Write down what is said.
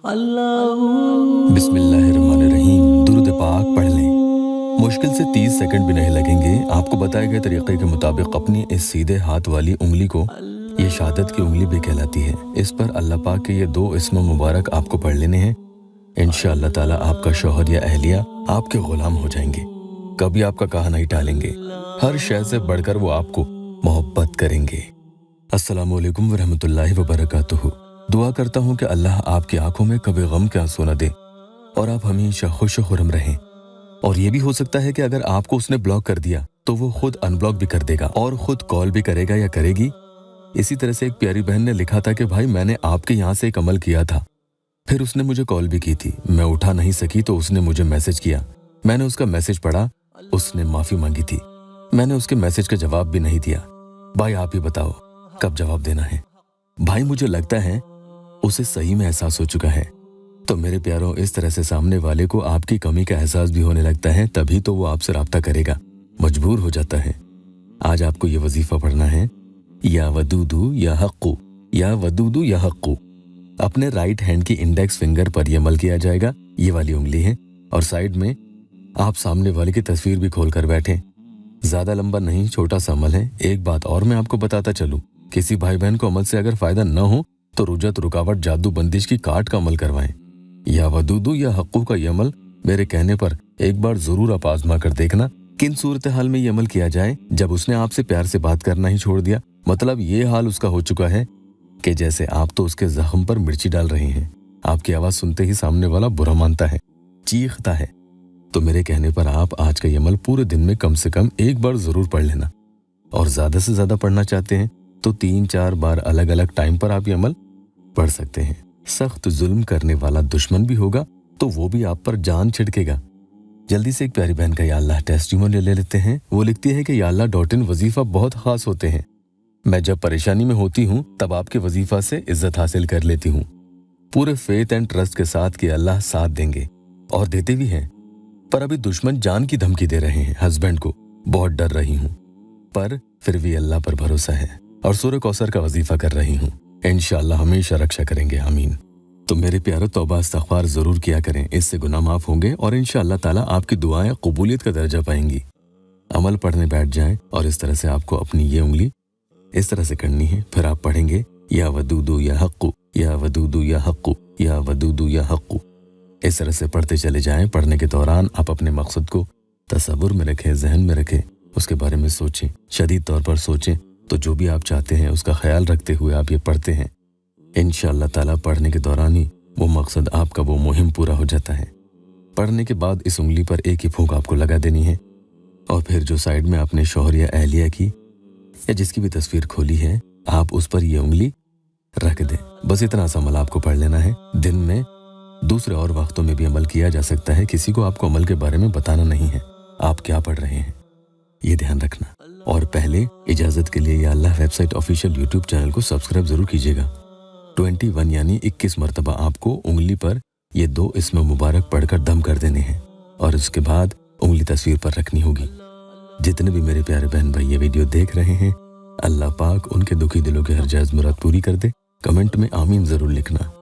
बिस्मिल्लाहिर्रहमानिर्रहीम। दुरूद पाक पढ़ लें। मुश्किल से 30 सेकंड भी नहीं लगेंगे। आपको बताए गए तरीके के मुताबिक अपनी इस सीधे हाथ वाली उंगली को, ये शहादत की उंगली भी कहलाती है, इस पर अल्लाह पाक के ये 2 इस्म मुबारक आपको पढ़ लेने हैं। इंशाअल्लाह ताला आपका शौहर या अहलिया आपके गुलाम हो जाएंगे, कभी आपका कहा नहीं टालेंगे, हर शय से बढ़कर वो आपको मोहब्बत करेंगे। अस्सलामु अलैकुम वरहमतुल्लाहि वबरकातुहू। दुआ करता हूँ कि अल्लाह आपकी आंखों में कभी गम के आंसू न दे और आप हमेशा खुश खुरम रहें। और ये भी हो सकता है कि अगर आपको उसने ब्लॉक कर दिया तो वो खुद अनब्लॉक भी कर देगा और खुद कॉल भी करेगा या करेगी। इसी तरह से एक प्यारी बहन ने लिखा था कि भाई मैंने आपके यहाँ से एक अमल किया था, फिर उसने मुझे कॉल भी की थी, मैं उठा नहीं सकी तो उसने मुझे मैसेज किया, मैंने उसका मैसेज पढ़ा, उसने माफ़ी मांगी थी, मैंने उसके मैसेज का जवाब भी नहीं दिया। भाई आप ही बताओ कब जवाब देना है। भाई मुझे लगता है उसे सही में एहसास हो चुका है। तो मेरे प्यारों, इस तरह से सामने वाले को आपकी कमी का एहसास भी होने लगता है, तभी तो वो आपसे राब्ता करेगा, मजबूर हो जाता है। आज आपको ये वजीफा पढ़ना है, या वदूदू या हक्कू, या वदूदू या हक्कू। अपने राइट हैंड की इंडेक्स फिंगर पर यह अमल किया जाएगा, ये वाली उंगली है, और साइड में आप सामने वाले की तस्वीर भी खोल कर बैठे। ज्यादा लंबा नहीं, छोटा सा अमल है। एक बात और मैं आपको बताता चलूं, किसी भाई बहन को अमल से अगर फायदा न हो तो रुजत, रुकावट, जादू, बंदिश की काट का अमल करवाएं। या वदूदू या हक्कू का ये अमल मेरे कहने पर एक बार जरूर आप आजमा कर देखना। किन सूरत हाल में ये अमल किया जाए? जब उसने आपसे प्यार से बात करना ही छोड़ दिया, मतलब ये हाल उसका हो चुका है कि जैसे आप तो उसके जख्म पर मिर्ची डाल रहे हैं, आपकी आवाज सुनते ही सामने वाला बुरा मानता है, चीखता है। तो मेरे कहने पर आप आज का ये अमल पूरे दिन में कम से कम एक बार जरूर पढ़ लेना, और ज्यादा से ज्यादा पढ़ना चाहते हैं तो 3-4 बार अलग अलग टाइम पर आप ये अमल पढ़ सकते हैं। सख्त जुल्म करने वाला दुश्मन भी होगा तो वो भी आप पर जान छिड़केगा। जल्दी से एक प्यारी बहन का या अल्लाह टेस्टिमोनियल ले लेते हैं। वो लिखती है कि या अल्लाह .in वजीफा बहुत खास होते हैं। मैं जब परेशानी में होती हूँ तब आपके वजीफा से इज्जत हासिल कर लेती हूँ, पूरे फेथ एंड ट्रस्ट के साथ कि अल्लाह साथ देंगे, और देते भी हैं। पर अभी दुश्मन जान की धमकी दे रहे हैं, हस्बैंड को बहुत डर रही हूँ, पर फिर भी अल्लाह पर भरोसा है, और सूरह कौसर का वजीफा कर रही हूँ। इंशाअल्लाह हमेशा रक्षा करेंगे, आमीन। तो मेरे प्यारे, तौबा इस्तग़फ़ार जरूर किया करें, इससे गुनाह माफ होंगे और इंशाअल्लाह ताला आपकी दुआएं कबूलियत का दर्जा पाएंगी। अमल पढ़ने बैठ जाएं, और इस तरह से आपको अपनी ये उंगली इस तरह से करनी है। फिर आप पढ़ेंगे या वदूदू या हक्कू, या वदूदू या हक्कू, या वदूदू या हक्कू। इस तरह से पढ़ते चले जाएं। पढ़ने के दौरान आप अपने मकसद को तसव्वुर में रखें, जहन में रखें, उसके बारे में सोचें, शदीद तौर पर सोचें, तो जो भी आप चाहते हैं उसका ख्याल रखते हुए आप ये पढ़ते हैं। इंशाअल्लाह ताला पढ़ने के दौरान ही वो मकसद आपका, वो मुहिम पूरा हो जाता है। पढ़ने के बाद इस उंगली पर एक ही फूंक आपको लगा देनी है, और फिर जो साइड में आपने शौहर या अहलिया की या जिसकी भी तस्वीर खोली है, आप उस पर ये उंगली रख दें। बस इतना सा अमल आपको पढ़ लेना है। दिन में दूसरे और वक्तों में भी अमल किया जा सकता है, किसी को आपको अमल के बारे में बताना नहीं है, आप क्या पढ़ रहे हैं ये ध्यान रखना। और पहले इजाजत के लिए या अल्लाह वेबसाइट ऑफिशियल यूट्यूब चैनल को सब्सक्राइब जरूर कीजिएगा। 21 यानी 21 मरतबा आपको उंगली पर ये 2 इस्म मुबारक पढ़कर दम कर देने हैं, और उसके बाद उंगली तस्वीर पर रखनी होगी। जितने भी मेरे प्यारे बहन भाई ये वीडियो देख रहे हैं, अल्लाह पाक उनके दुखी दिलों के हर जायज मुराद पूरी कर दे। कमेंट में आमीन जरूर लिखना।